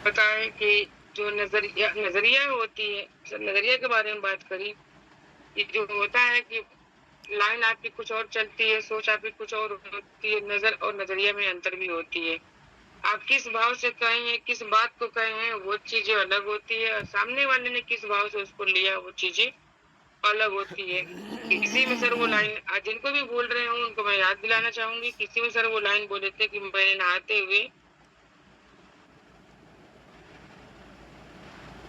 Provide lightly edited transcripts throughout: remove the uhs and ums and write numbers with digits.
पता है कि जो नज़रिया होती है, जब नज़रिया के बारे में बात करी, कि जो होता है कि लाइन आपकी कुछ और चलती है, सोच आपकी कुछ और होती है, नज़र और नज़रिया में अंतर भी होती है। आप किस भाव से कहे हैं, किस बात को कहे हैं, वो चीज़ें अलग होती है और सामने वाले ने किस भाव से उसको लिया, वो चीज़ें अलग होती है। किसी में सर वो लाइन जिनको भी बोल रहे हूँ, उनको मैं याद दिलाना चाहूँगी, किसी में सर वो लाइन बोले थे कि मैंने नहाते हुए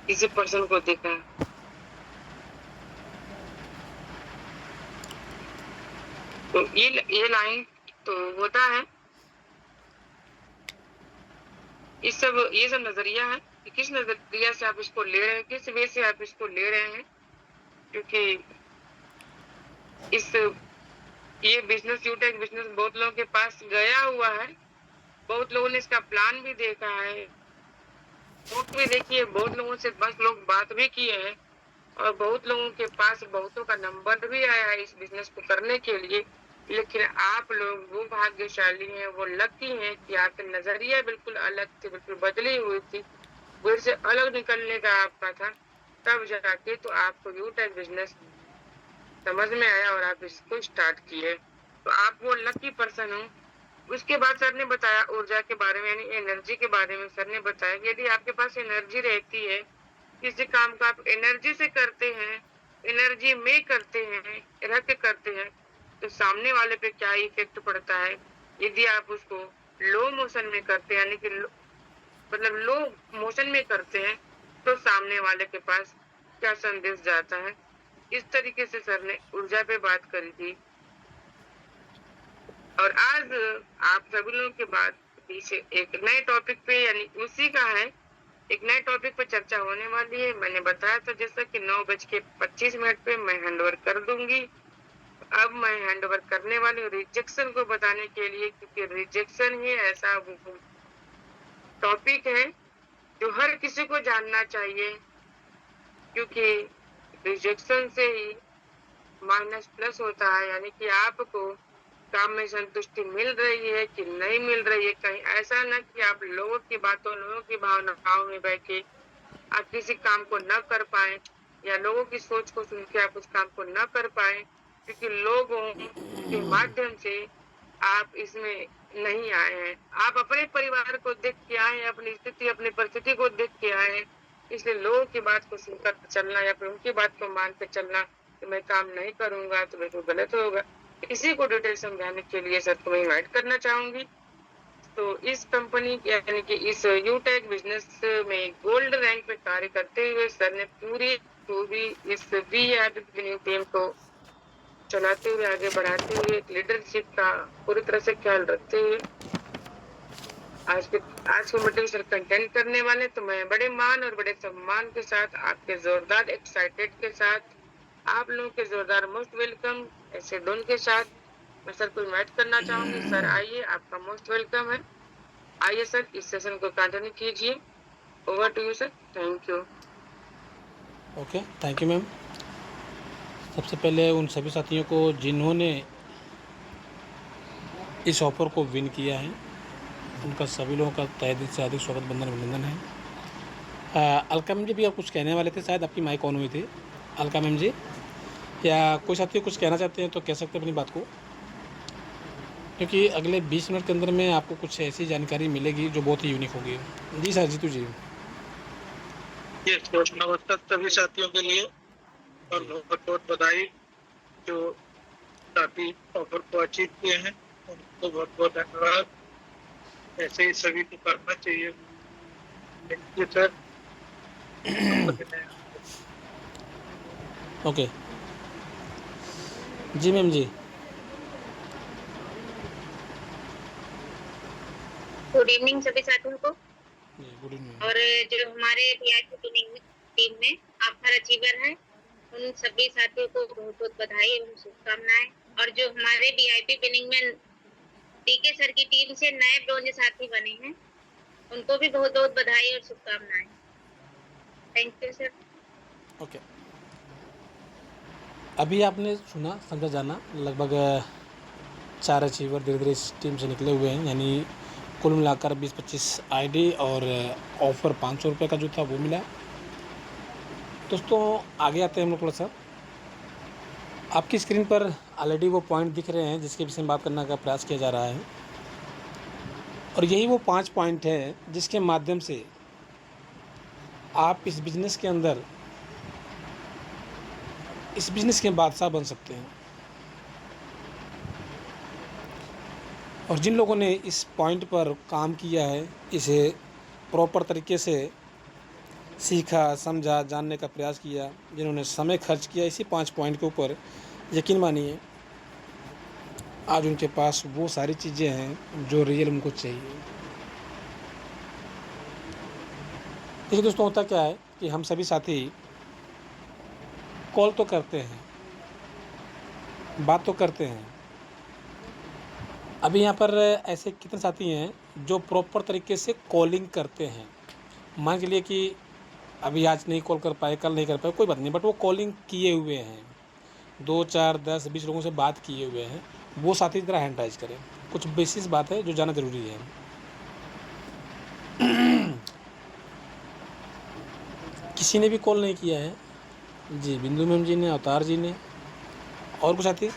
किसी पर्सन को देखा। तो ये लाइन तो होता है, ये सब नज़रिया है कि किस नज़रिया से आप इसको ले रहे हैं, किस वे से आप इसको ले रहे हैं। क्योंकि इस ये बिज़नेस यूटेक बिज़नेस बहुत लोगों के पास गया हुआ है, बहुत लोगों ने इसका प्लान भी देखा है, बुक भी देखी है, बहुत लोगों से बस लोग बात भी किए हैं और बहुत लोगों के पास बहुतों का नंबर भी आया है इस बिज़नेस को करने के लिए। लेकिन आप लोग वो भाग्यशाली हैं, वो लकी हैं कि आपके नज़रिया बिल्कुल अलग थे, बिल्कुल बदली हुई थी। वो से अलग निकलने का आपका था, तब जाके तो आपको यूटेक बिज़नेस समझ में आया और आप इसको स्टार्ट किए। तो आप वो लकी पर्सन हो। उसके बाद सर ने बताया ऊर्जा के बारे में, यानी एनर्जी के बारे में सर ने बताया कि यदि आपके पास एनर्जी रहती है, किसी काम को आप एनर्जी से करते हैं, एनर्जी में करते हैं, रह के करते हैं, तो सामने वाले पे क्या इफ़ेक्ट पड़ता है। यदि आप उसको लो मोशन में करते हैं, यानी कि मतलब लो मोशन में करते हैं, तो सामने वाले के पास क्या संदेश जाता है। इस तरीके से सर ने ऊर्जा पे बात करी थी और आज आप सभी लोगों के बाद पीछे एक नए टॉपिक पे, यानी उसी का है, एक नए टॉपिक पे चर्चा होने वाली है। मैंने बताया था जैसा कि 9:25 पे मैं हैंडओवर कर दूंगी। अब मैं हैंडओवर करने वाली हूँ रिजेक्शन को बताने के लिए, क्योंकि रिजेक्शन ही ऐसा टॉपिक है जो हर किसी को जानना चाहिए, क्योंकि रिजेक्शन से ही माइनस प्लस होता है, यानी कि आपको काम में संतुष्टि मिल रही है कि नहीं मिल रही है। कहीं ऐसा ना कि आप लोगों की बातों, लोगों की भावनाओं में बह के आप किसी काम को न कर पाए, या लोगों की सोच को सुन के आप उस काम को न कर पाए, क्योंकि लोगों के माध्यम से आप इसमें नहीं आए हैं। आप अपने परिवार को देख के आए हैं, अपनी स्थिति, अपनी परिस्थिति को देख के आए हैं। इसलिए लोगों की बात को सुनकर चलना या फिर उनकी बात को मान के चलना कि मैं काम नहीं करूंगा तो बिल्कुल गलत होगा। इसी को डिटेल समझाने के लिए सर को मैं इन्वाइट करना चाहूंगी। तो इस कंपनी यानी कि इस यूटेक बिजनेस में गोल्ड रैंक पे कार्य करते हुए सर ने पूरी खूबी इस टीम को चलाते हुए, आगे बढ़ाते हुए, लीडरशिप का पूरी तरह से ख्याल रखते हुए आज के आज की मीटिंग सर कंटेंट करने वाले। तो मैं बड़े मान और बड़े सम्मान के साथ आपके जोरदार एक्साइटेड के साथ आप लोगों के जोरदार मोस्ट वेलकम ऐसे डोन के साथ मैं सर को इन्वाइट करना चाहूंगी। सर आइए, आपका मोस्ट वेलकम है। आइए सर, इस सेशन को कंटिन्यू कीजिए। Over to you sir. Thank you. Okay, thank you ma'am. सबसे पहले उन सभी साथियों को जिन्होंने इस ऑफ़र को विन किया है, उनका सभी लोगों का तहे दिल से हार्दिक स्वागत, बंधन अभिनंदन है। अलका मैम जी भी आप कुछ कहने वाले थे, शायद आपकी माइक ऑन हुई थी। अलका मैम जी, या कोई साथी कुछ कहना चाहते हैं तो कह सकते हैं अपनी बात को, क्योंकि अगले 20 मिनट के अंदर में आपको कुछ ऐसी जानकारी मिलेगी जो बहुत ही यूनिक होगी। जी सर, जीतू जी। नमस्कार सभी साथियों के लिए और बहुत बहुत बधाई जो काफी ऑफर को अचीव किए हैं, उनको बहुत बहुत धन्यवाद। ऐसे ही सभी को करना चाहिए। Thank you sir. ओके जी मैम जी। गुड इवनिंग सभी साथियों को। Good evening. और जो हमारे वीआईपी टीम में आप हर अचीवर हैं, उन सभी साथियों को बहुत बहुत बधाई एवं शुभकामनाएं। और जो हमारे वीआईपी विनिंग में डीके सर की टीम से नए ब्रोंज साथी बने हैं, उनको भी बहुत बहुत बधाई और शुभकामनाएं। Thank you sir. ओके, अभी आपने सुना, समझा, जाना, लगभग 4 अचीवर धीरे धीरे इस टीम से निकले हुए हैं, यानी कुल मिलाकर 20-25 आईडी और ऑफ़र 500 रुपये का जो था वो मिला। दोस्तों आगे आते हैं हम लोग थोड़ा सा। आपकी स्क्रीन पर ऑलरेडी वो पॉइंट दिख रहे हैं जिसके विषय में बात करने का प्रयास किया जा रहा है, और यही वो 5 पॉइंट है जिसके माध्यम से आप इस बिज़नेस के अंदर, इस बिज़नेस के बादशाह बन सकते हैं। और जिन लोगों ने इस पॉइंट पर काम किया है, इसे प्रॉपर तरीके से सीखा, समझा, जानने का प्रयास किया, जिन्होंने समय खर्च किया इसी 5 पॉइंट के ऊपर, यकीन मानिए आज उनके पास वो सारी चीज़ें हैं जो रियल उनको चाहिए। देखिए दोस्तों, होता क्या है कि हम सभी साथी कॉल तो करते हैं, बात तो करते हैं। अभी यहाँ पर ऐसे कितने साथी हैं जो प्रॉपर तरीके से कॉलिंग करते हैं। मान के लिए कि अभी आज नहीं कॉल कर पाए, कल नहीं कर पाए, कोई बात नहीं, बट वो कॉलिंग किए हुए हैं, 2, 4, 10, 20 लोगों से बात किए हुए हैं, वो साथी की तरह हैंड राइज करें। कुछ बेसिस बात है जो जानना ज़रूरी है। किसी ने भी कॉल नहीं किया है जी, बिंदु मैम जी ने, अवतार जी ने, और कुछ साथी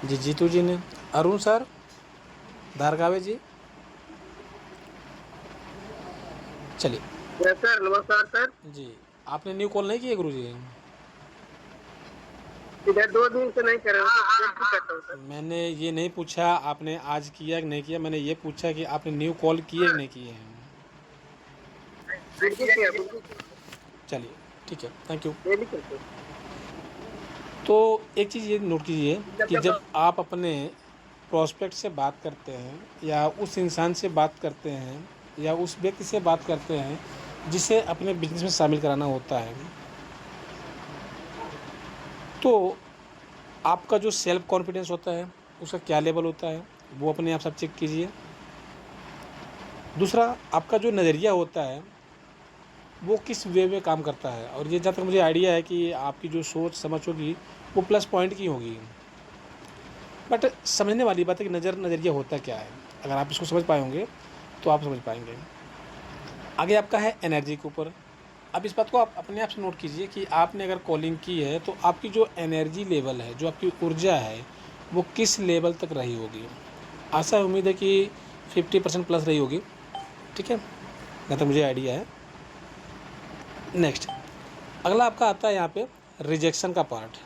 जी, जीतू जी ने, अरुण सर, धारगावे जी। चलिए सर नमस्कार सर। जी, आपने न्यू कॉल नहीं किए गुरु जी? इधर 2 दिन से नहीं कर रहा हूँ सर। मैंने ये नहीं पूछा आपने आज किया कि नहीं किया, मैंने ये पूछा कि आपने न्यू कॉल किए कि नहीं किए हैं। चलिए ठीक है, थैंक यू। तो एक चीज़ ये नोट कीजिए कि जब आप अपने प्रॉस्पेक्ट से बात करते हैं या उस इंसान से बात करते हैं या उस व्यक्ति से बात करते हैं जिसे अपने बिजनेस में शामिल कराना होता है, तो आपका जो सेल्फ कॉन्फिडेंस होता है उसका क्या लेवल होता है वो अपने आप सब चेक कीजिए। दूसरा, आपका जो नज़रिया होता है वो किस वे में काम करता है, और ये जहाँ तक मुझे आइडिया है कि आपकी जो सोच समझ होगी वो प्लस पॉइंट की होगी। बट समझने वाली बात है कि नज़रिया होता क्या है। अगर आप इसको समझ पाए होंगे तो आप समझ पाएंगे। आगे आपका है एनर्जी के ऊपर। अब इस बात को आप अपने आप से नोट कीजिए कि आपने अगर कॉलिंग की है तो आपकी जो एनर्जी लेवल है, जो आपकी ऊर्जा है, वो किस लेवल तक रही होगी। आशा उम्मीद है कि 50% प्लस रही होगी, ठीक है, जहाँ तक मुझे आइडिया है। नेक्स्ट, अगला आपका आता है यहाँ पे रिजेक्शन का पार्ट।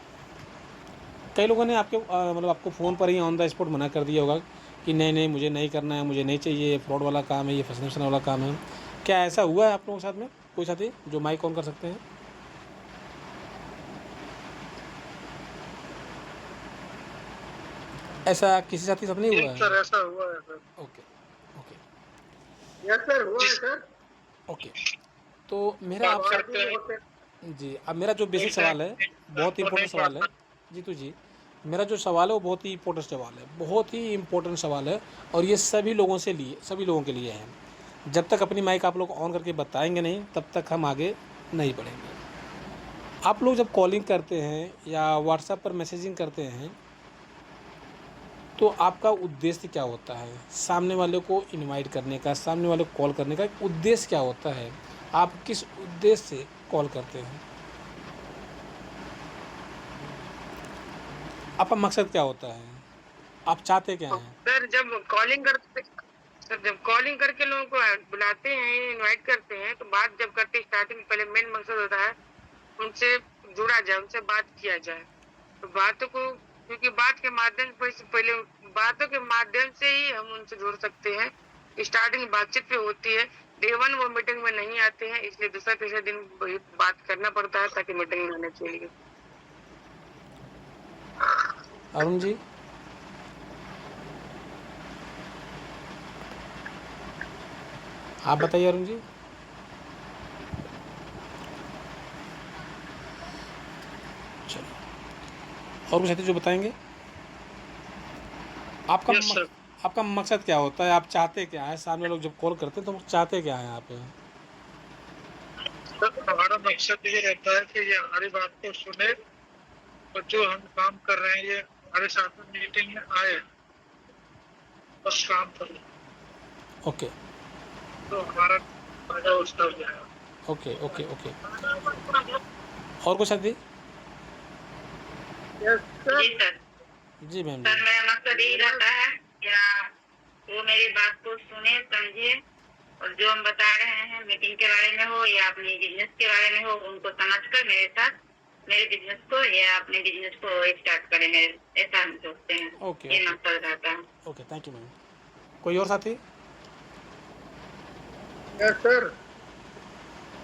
कई लोगों ने आपके मतलब आपको फ़ोन पर ही ऑन द स्पॉट मना कर दिया होगा कि नहीं नहीं मुझे नहीं करना है, मुझे नहीं चाहिए, ये फ्रॉड वाला काम है, ये फंसेशन वाला काम है। क्या ऐसा हुआ है आप लोगों के साथ में? कोई साथी जो माइक ऑन कर सकते हैं? ऐसा किसी साथी साथ नहीं हुआ है? सर ऐसा हुआ है sir. Okay okay yes sir, हुआ है सर। ओके। तो मेरा आपसे जी, अब मेरा जो बेसिक सवाल है, बहुत ही इम्पोर्टेंट सवाल है जीतू जी, मेरा जो सवाल है वो बहुत ही इम्पोर्टेंट सवाल है, बहुत ही इम्पोर्टेंट सवाल है, और ये सभी लोगों के लिए है। जब तक अपनी माइक आप लोग ऑन करके बताएंगे नहीं तब तक हम आगे नहीं बढ़ेंगे। आप लोग जब कॉलिंग करते हैं या व्हाट्सएप पर मैसेजिंग करते हैं तो आपका उद्देश्य क्या होता है? सामने वाले को इनवाइट करने का, सामने वाले को कॉल करने का एक उद्देश्य क्या होता है? आप किस उद्देश्य से कॉल करते हैं? आपका मकसद क्या होता है? आप चाहते क्या हैं? सर जब कॉलिंग करके लोगों को बुलाते हैं, इनवाइट करते हैं, तो बात जब करते हैं स्टार्टिंग में, पहले मेन मकसद होता है उनसे जुड़ा जाए, उनसे बात किया जाए। तो बातों को, क्योंकि बातों के माध्यम से ही हम उनसे जुड़ सकते हैं। स्टार्टिंग बातचीत पे होती है, डे 1 वो मीटिंग में नहीं आते हैं, इसलिए दूसरा तीसरा दिन बात करना पड़ता है ताकि मीटिंग में आने चाहिए। अरुण जी, आप बताइए अरुण जी। चलो, और कुछ साथी जो बताएंगे? आपका मकसद क्या होता है? आप चाहते क्या है? सामने लोग जब कॉल करते हैं तो चाहते क्या है आप? हमारा मकसद ये रहता है कि ये हमारी बात को सुने और जो हम काम कर रहे हैं ये हमारे साथ में मीटिंग में आए। बस काम करें, ओके तो हमारा फायदा उसका हो जाएगा। Okay okay okay. और कुछ साथी? Yes sir. जी सर। जी मैम सर जी। मेरा मकसद यही रहता है या वो मेरी बात को सुने समझे और जो हम बता रहे हैं मीटिंग के बारे में हो या अपने बिजनेस के बारे में हो उनको समझकर मेरे साथ मेरे बिजनेस को या अपने बिजनेस को स्टार्ट करें, मेरे ऐसा हम सोचते हैं। ओके ये ओके मकसद रहता है। Okay, thank you ma'am. कोई और साथी? Yes sir.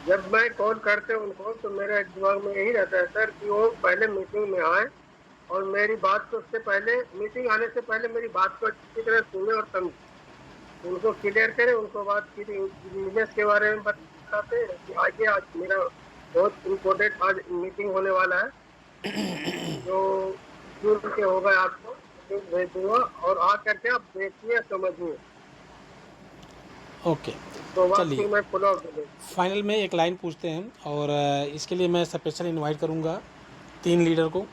जब मैं कॉल करते हूँ उनको तो मेरे दिमाग में यही रहता है सर कि वो पहले मीटिंग में आए और मेरी बात को उससे पहले, मीटिंग आने से पहले मेरी बात को अच्छी तरह सुने और समझे, उनको क्लियर करें, उनको बात की बिजनेस के बारे में बताते हैं कि आगे आज मेरा बहुत इम्पोर्टेंट आज मीटिंग होने वाला है, जो जुड़ के होगा, आपको लिंक भेज दूंगा और आ करके आप देखिए समझिए, ओके तो बाद चलिए, फिर मैं फॉलो अप करूँ। फाइनल में एक लाइन पूछते हैं और इसके लिए मैं स्पेशल इनवाइट करूँगा 3 लीडर को।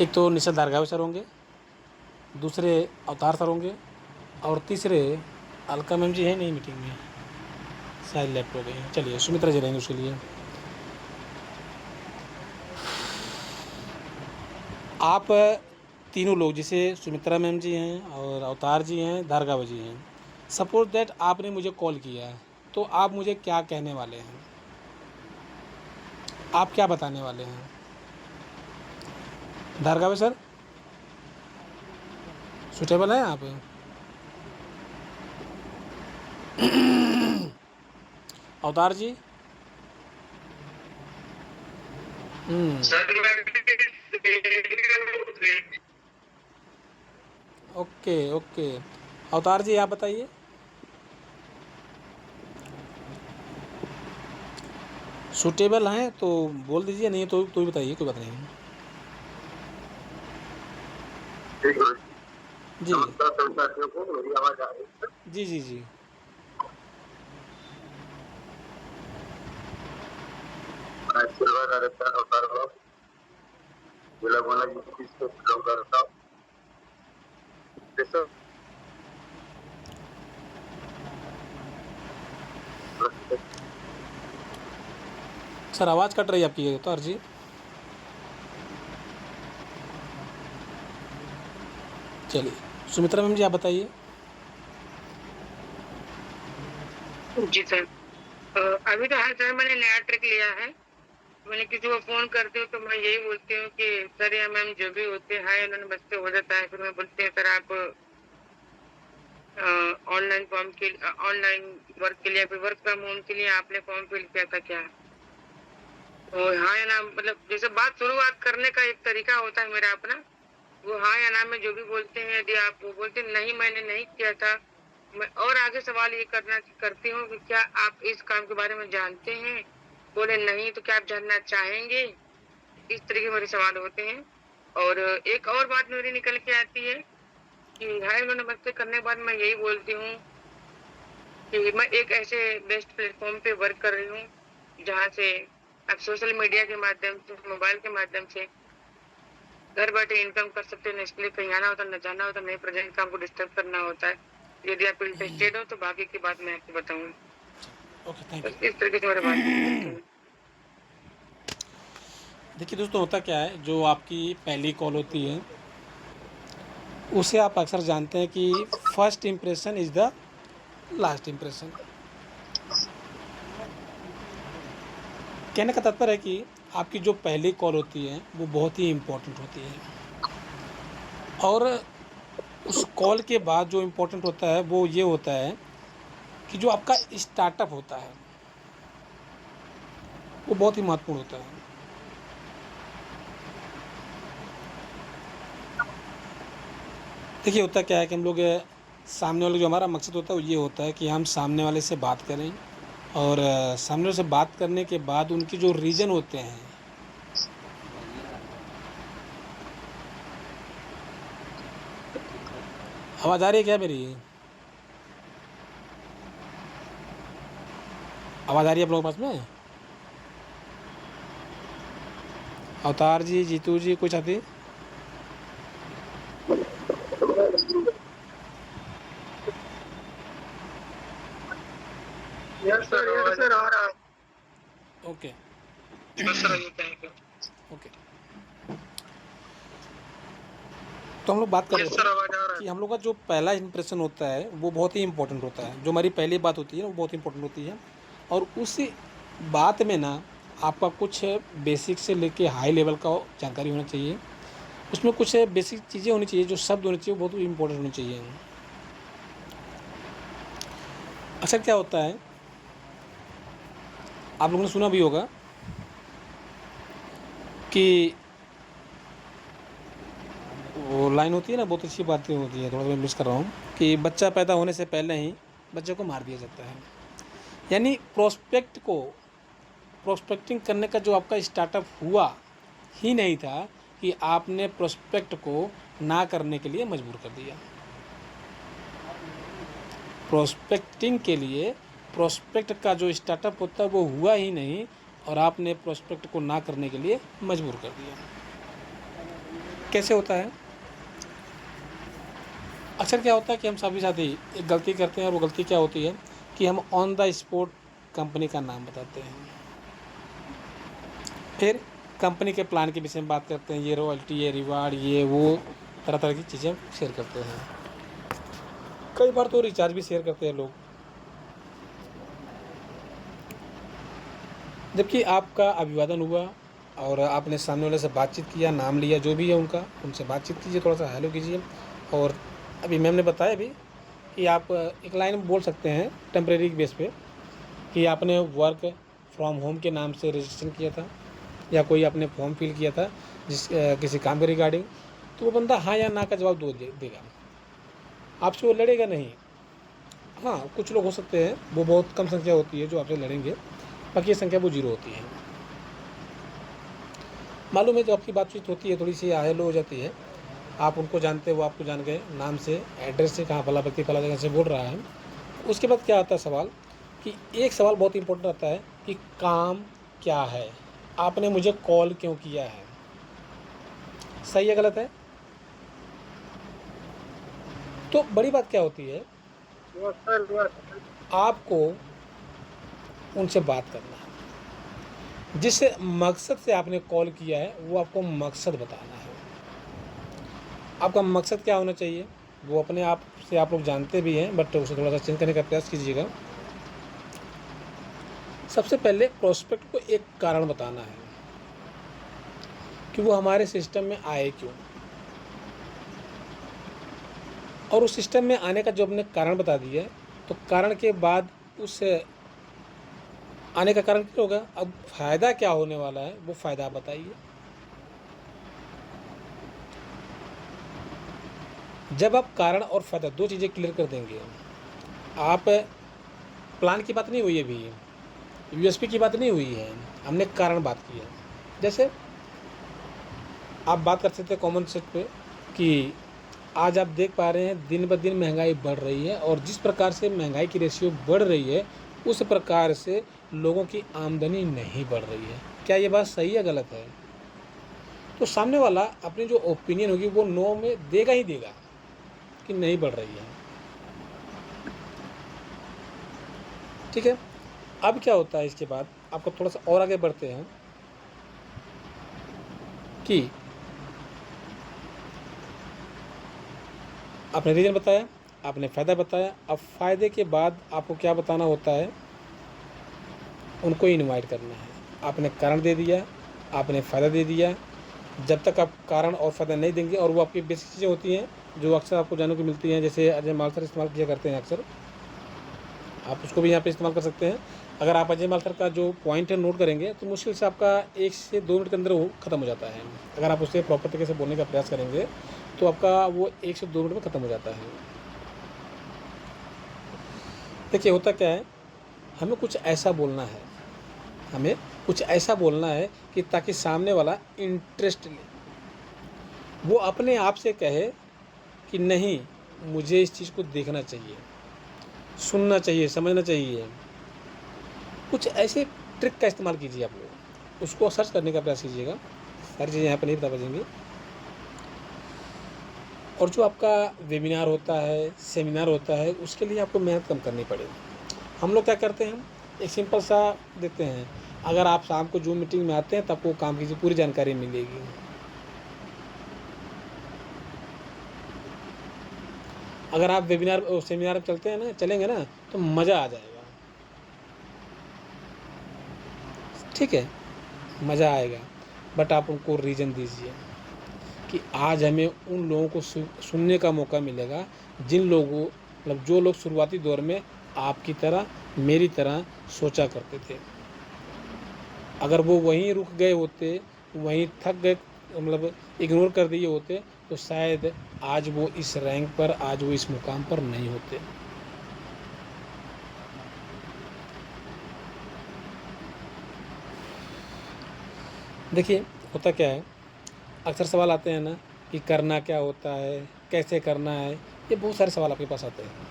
एक तो निशल दारगावे सर होंगे, दूसरे अवतार सर होंगे और तीसरे अलका मैम जी है नहीं मीटिंग में, शायद लेफ्ट हो गई हैं। चलिए सुमित्रा जी रहेंगे उसके लिए। आप तीनों लोग, जैसे सुमित्रा मैम जी हैं और अवतार जी हैं, धारगावे जी हैं, सपोज दैट आपने मुझे कॉल किया है, तो आप मुझे क्या कहने वाले हैं? आप क्या बताने वाले हैं? धारगावे सर सुटेबल हैं आप? अवतार जी? Okay okay. अवतार जी आप बताइए। सूटेबल हैं तो बोल दीजिए, नहीं तो भी बताइए, कोई बात नहीं। जी मेरी आवाज आ रही है? जी जी जी। सर आवाज़ कट रही है आपकी अवतार जी। चलिए सुमित्रा मैम जी आप बताइए। जी सर। अभी तो हाल सर मैंने नया ट्रिक लिया है। मैंने किसी को फोन करती हूँ तो मैं यही बोलती हूँ कि सर या मैम जो भी होते हैं, हाय उन्होंने बस से हो जाता है। फिर मैं बोलती हूँ सर आप ऑनलाइन फॉर्म के ऑनलाइन वर्क के लिए, फिर वर्क फ्रॉम होम के लिए आपने फॉर्म फिल किया था क्या? तो हाँ या ना, मतलब जैसे बात शुरुआत करने का एक तरीका होता है मेरा अपना, वो हाँ या ना में जो भी बोलते हैं, यदि आप वो बोलते हैं नहीं मैंने नहीं किया था, मैं और आगे सवाल ये करती हूँ कि क्या आप इस काम के बारे में जानते हैं? बोले नहीं तो क्या आप जानना चाहेंगे? इस तरह के मेरे सवाल होते हैं। और एक और बात मेरी निकल के आती है कि हाय उन्होंने नमस्ते करने के बाद मैं यही बोलती हूँ कि मैं एक ऐसे बेस्ट प्लेटफॉर्म पे वर्क कर रही हूँ जहाँ से आप सोशल मीडिया के माध्यम से, मोबाइल के माध्यम से घर बैठे इनकम कर सकते हैं। इसके लिए कहीं आना होता, न जाना होता, नहीं प्रेजेंट काम को डिस्टर्ब करना होता है। यदि आप इंटरेस्टेड हो तो बाकी की बात मैं आपको बताऊँ। ओके थैंक बस यू। इस तरीके से मेरे बात करती हूँ। देखिए दोस्तों, होता क्या है, जो आपकी पहली कॉल होती है उसे आप अक्सर जानते हैं कि first impression is the last impression. कहने का तात्पर्य है कि आपकी जो पहली कॉल होती है वो बहुत ही इम्पोर्टेंट होती है, और उस कॉल के बाद जो इम्पोर्टेंट होता है वो ये होता है कि जो आपका स्टार्टअप होता है वो बहुत ही महत्वपूर्ण होता है। देखिए होता क्या है कि हम लोग सामने वाले, जो हमारा मकसद होता है वो ये होता है कि हम सामने वाले से बात करें, और सामने वाले से बात करने के बाद उनके जो रीज़न होते हैं, आवाज़ आ रही है क्या मेरी? आवाज़ आ रही है आप लोगों के पास में? अवतार जी, जीतू जी, कोई साथी? यस सर आ रहा है। ओके यस सर ये कहेंगे। ओके। तो हम लोग बात कर रहे यस सर थे आवाज आ रहा कि है। हम लोग का जो पहला इंप्रेशन होता है वो बहुत ही इंपॉर्टेंट होता है। जो हमारी पहली बात होती है वो बहुत इंपॉर्टेंट होती है, और उसी बात में ना आपका कुछ बेसिक से लेके हाई लेवल का जानकारी होना चाहिए। उसमें कुछ बेसिक चीज़ें होनी चाहिए, जो शब्द होने चाहिए वो बहुत इंपॉर्टेंट होने चाहिए। अक्सर क्या होता है, आप लोगों ने सुना भी होगा कि वो लाइन होती है ना, बहुत अच्छी बातें होती है, थोड़ा मैं मिस कर रहा हूँ, कि बच्चा पैदा होने से पहले ही बच्चे को मार दिया जाता है। यानी प्रोस्पेक्टिंग करने का जो आपका स्टार्टअप हुआ ही नहीं था कि आपने प्रोस्पेक्ट को ना करने के लिए मजबूर कर दिया। प्रोस्पेक्टिंग के लिए प्रोस्पेक्ट का जो स्टार्टअप होता है वो हुआ ही नहीं, और आपने प्रोस्पेक्ट को ना करने के लिए मजबूर कर दिया। कैसे होता है? अक्सर क्या होता है कि हम सभी साथी एक गलती करते हैं, और वो गलती क्या होती है कि हम ऑन द स्पॉट कंपनी का नाम बताते हैं, फिर कंपनी के प्लान के विषय में बात करते हैं, ये रॉयल्टी, ये रिवार्ड, ये वो तरह तरह की चीज़ें शेयर करते हैं। कई बार तो रिचार्ज भी शेयर करते हैं लोग। जबकि आपका अभिवादन हुआ और आपने सामने वाले से बातचीत किया, नाम लिया, जो भी है उनका, उनसे बातचीत कीजिए, थोड़ा सा हेलो कीजिए। और अभी मैम ने बताया भी कि आप एक लाइन बोल सकते हैं टेम्परेरी बेस पे कि आपने वर्क फ्रॉम होम के नाम से रजिस्ट्रेशन किया था, या कोई आपने फॉर्म फिल किया था किसी काम के रिगार्डिंग, तो वो बंदा हाँ या ना का जवाब देगा, आपसे वो लड़ेगा नहीं। हाँ, कुछ लोग हो सकते हैं, वो बहुत कम संख्या होती है जो आपसे लड़ेंगे, बाकी ये संख्या वो 0 होती है। मालूम है, जो आपकी बातचीत होती है थोड़ी सी हेलो हो जाती है, आप उनको जानते, वो आपको जान गए नाम से, एड्रेस से, कहाँ फला व्यक्ति फला जगह से बोल रहा है। उसके बाद क्या आता है सवाल, कि एक सवाल बहुत इंपॉर्टेंट आता है कि काम क्या है, आपने मुझे कॉल क्यों किया है। सही है गलत है? तो बड़ी बात क्या होती है, यस सर। आपको उनसे बात करना है, जिस मकसद से आपने कॉल किया है वो आपको मकसद बताना है। आपका मकसद क्या होना चाहिए वो अपने आप से आप लोग जानते भी हैं, बट उसे थोड़ा सा चेंज करने का प्रयास कीजिएगा। सबसे पहले प्रोस्पेक्ट को एक कारण बताना है कि वो हमारे सिस्टम में आए क्यों, और उस सिस्टम में आने का जो हमने कारण बता दिया है, तो कारण के बाद उस आने का कारण क्या होगा, अब फ़ायदा क्या होने वाला है वो फ़ायदा आप बताइए। जब आप कारण और फ़ायदा 2 चीज़ें क्लियर कर देंगे, आप प्लान की बात नहीं हुई है अभी, यूएसपी की बात नहीं हुई है, हमने कारण बात की है। जैसे आप बात कर सकते हैं कॉमन सेट पे कि आज आप देख पा रहे हैं दिन ब दिन महंगाई बढ़ रही है, और जिस प्रकार से महंगाई की रेशियो बढ़ रही है उस प्रकार से लोगों की आमदनी नहीं बढ़ रही है। क्या ये बात सही है गलत है? तो सामने वाला अपनी जो ओपिनियन होगी वो नो में देगा ही देगा कि नहीं बढ़ रही है। ठीक है, अब क्या होता है इसके बाद, आपको थोड़ा सा और आगे बढ़ते हैं कि आपने रीज़न बताया, आपने फ़ायदा बताया, अब फ़ायदे के बाद आपको क्या बताना होता है, उनको इनवाइट करना है। आपने कारण दे दिया, आपने फ़ायदा दे दिया। जब तक आप कारण और फ़ायदा नहीं देंगे, और वो आपकी बेसिक चीज़ें होती हैं जो अक्सर आपको जानने को मिलती हैं, जैसे अजय मालसर इस्तेमाल किया करते हैं अक्सर, आप उसको भी यहाँ पे इस्तेमाल कर सकते हैं। अगर आप अजय मालसर का जो पॉइंट है नोट करेंगे तो मुश्किल से आपका 1 से 2 मिनट के अंदर वो ख़त्म हो जाता है। अगर आप उससे प्रॉपर तरीके से बोलने का प्रयास करेंगे तो आपका वो 1 से 2 मिनट में ख़त्म हो जाता है। देखिए होता क्या है, हमें कुछ ऐसा बोलना है, हमें कुछ ऐसा बोलना है कि ताकि सामने वाला इंटरेस्ट ले, वो अपने आप से कहे कि नहीं, मुझे इस चीज़ को देखना चाहिए, सुनना चाहिए, समझना चाहिए। कुछ ऐसे ट्रिक का इस्तेमाल कीजिए आप लोग, उसको सर्च करने का प्रयास कीजिएगा। सारी चीज़ें यहाँ पर नहीं बता पाएंगे। और जो आपका वेबिनार होता है, सेमिनार होता है, उसके लिए आपको मेहनत कम करनी पड़ेगी। हम लोग क्या करते हैं, एक सिंपल सा देते हैं, अगर आप शाम को जूम मीटिंग में आते हैं तो आपको काम की पूरी जानकारी मिलेगी। अगर आप वेबिनार सेमिनार में चलते हैं ना, चलेंगे ना, तो मज़ा आ जाएगा। ठीक है, मज़ा आएगा, बट आप उनको रीज़न दीजिए कि आज हमें उन लोगों को सुनने का मौका मिलेगा जिन लोगों, मतलब जो लोग शुरुआती दौर में आपकी तरह, मेरी तरह सोचा करते थे। अगर वो वहीं रुक गए होते, वहीं थक गए, मतलब इग्नोर कर दिए होते, तो शायद आज वो इस रैंक पर, आज वो इस मुकाम पर नहीं होते। देखिए, होता क्या है, अक्सर सवाल आते हैं ना कि करना क्या होता है, कैसे करना है, ये बहुत सारे सवाल आपके पास आते हैं।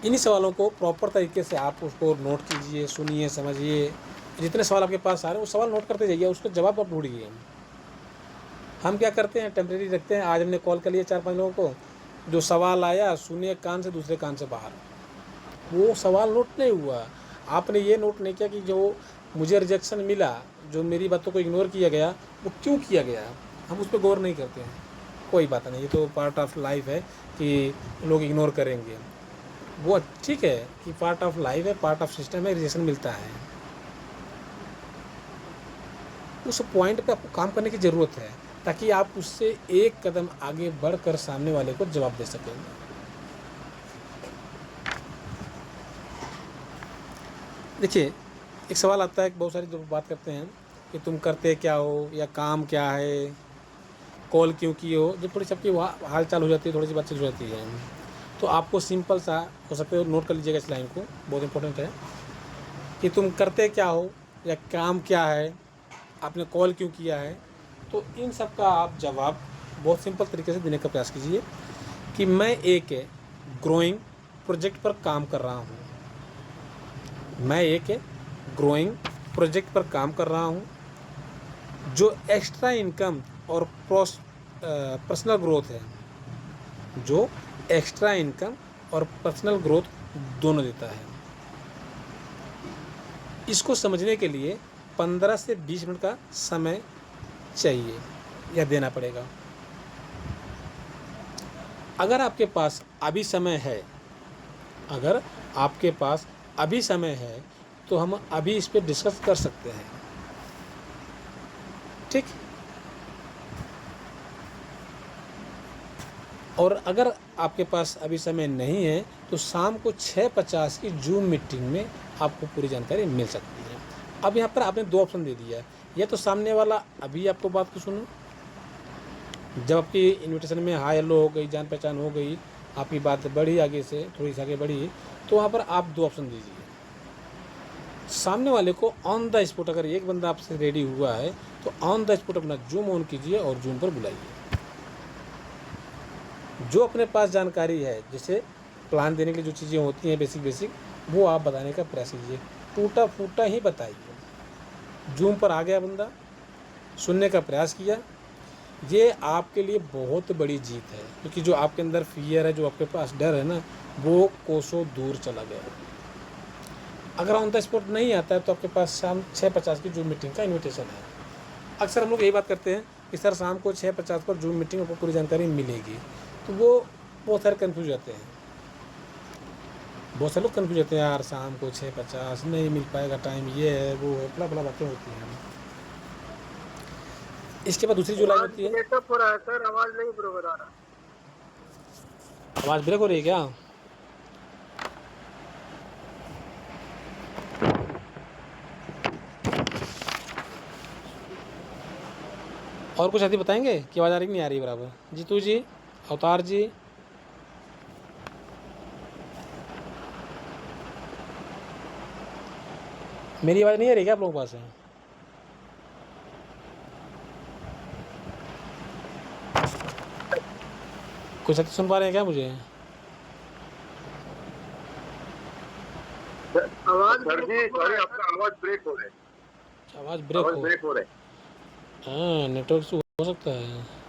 इन्हीं सवालों को प्रॉपर तरीके से आप उसको नोट कीजिए, सुनिए, समझिए। जितने सवाल आपके पास आ रहे हैं वो सवाल नोट करते जाइए, उसका जवाब आप ढूंढिए। हम क्या करते हैं, टेम्परेरी रखते हैं। आज हमने कॉल कर लिया 4-5 लोगों को, जो सवाल आया सुनिए एक कान से, दूसरे कान से बाहर, वो सवाल नोट नहीं हुआ। आपने ये नोट नहीं किया कि जो मुझे रिजेक्शन मिला, जो मेरी बातों को इग्नोर किया गया, वो क्यों किया गया, हम उस पर गौर नहीं करते हैं। कोई बात नहीं, ये तो पार्ट ऑफ लाइफ है कि लोग इग्नोर करेंगे, वो ठीक है कि पार्ट ऑफ लाइफ है, पार्ट ऑफ सिस्टम है, रिजेक्शन मिलता है। उस पॉइंट पे आपको काम करने की ज़रूरत है ताकि आप उससे एक कदम आगे बढ़कर सामने वाले को जवाब दे सकें। देखिए, एक सवाल आता है कि बहुत सारी जो बात करते हैं कि तुम करते क्या हो या काम क्या है, कॉल क्यों किए हो, जब थोड़ी सबकी हाल चाल हो जाती है, थोड़ी सी बातचीत हो जाती है, तो आपको सिंपल सा हो सकता है, नोट कर लीजिएगा इस लाइन को, बहुत इंपॉर्टेंट है कि तुम करते क्या हो या काम क्या है, आपने कॉल क्यों किया है। तो इन सब का आप जवाब बहुत सिंपल तरीके से देने का प्रयास कीजिए कि मैं एक ग्रोइंग प्रोजेक्ट पर काम कर रहा हूँ, मैं एक ग्रोइंग प्रोजेक्ट पर काम कर रहा हूँ जो एक्स्ट्रा इनकम और पर्सनल ग्रोथ है, जो एक्स्ट्रा इनकम और पर्सनल ग्रोथ दोनों देता है। इसको समझने के लिए 15 से 20 मिनट का समय चाहिए या देना पड़ेगा। अगर आपके पास अभी समय है, अगर आपके पास अभी समय है तो हम अभी इस पे डिस्कस कर सकते हैं। ठीक, और अगर आपके पास अभी समय नहीं है तो शाम को 6:50 की जूम मीटिंग में आपको पूरी जानकारी मिल सकती है। अब यहाँ पर आपने 2 ऑप्शन दे दिया है, या तो सामने वाला अभी आपको बात को सुनो, जब आपकी इनविटेशन में हाय हेलो हो गई, जान पहचान हो गई, आपकी बात बढ़ी, आगे से थोड़ी सी आगे बढ़ी, तो वहाँ पर आप 2 ऑप्शन दीजिए। सामने वाले को ऑन द स्पॉट, अगर एक बंदा आपसे रेडी हुआ है तो ऑन द स्पॉट अपना जूम ऑन कीजिए और जूम पर बुलाइए। जो अपने पास जानकारी है, जैसे प्लान देने के लिए जो चीज़ें होती हैं बेसिक, वो आप बताने का प्रयास कीजिए, टूटा फूटा ही बताइए। जूम पर आ गया बंदा, सुनने का प्रयास किया, ये आपके लिए बहुत बड़ी जीत है, क्योंकि जो आपके अंदर फियर है, जो आपके पास डर है ना, वो कोसों दूर चला गया। अगर ऑन द स्पॉट नहीं आता है तो आपके पास शाम 6:50 की जूम मीटिंग का इन्विटेशन है। अक्सर हम लोग यही बात करते हैं कि सर शाम को 6:50 पर जूम मीटिंग आपको पूरी जानकारी मिलेगी, तो वो बहुत सारे कन्फ्यूज होते हैं, बहुत सारे लोग कन्फ्यूज होते हैं, यार शाम को 6:50 नहीं मिल पाएगा, टाइम ये है वो है, बड़ा बड़ा बातें होती हैं। इसके बाद दूसरी जो लाइन होती है, हो रहा है सर, आवाज नहीं बरोबर आ रहा। आवाज़ ब्रेक हो रही है क्या? और कुछ साथी बताएंगे कि आवाज़ आ रही कि नहीं आ रही बराबर? जीतू जी, अवतार जी, मेरी आवाज़ नहीं आ रही क्या आप लोगों के पास? है कुछ साथी सुन पा रहे हैं क्या मुझे? आवाज सर जी, सॉरी आपका आवाज ब्रेक हो रहा है, आवाज़ ब्रेक हो रहा है। हाँ, नेटवर्क से हो सकता है।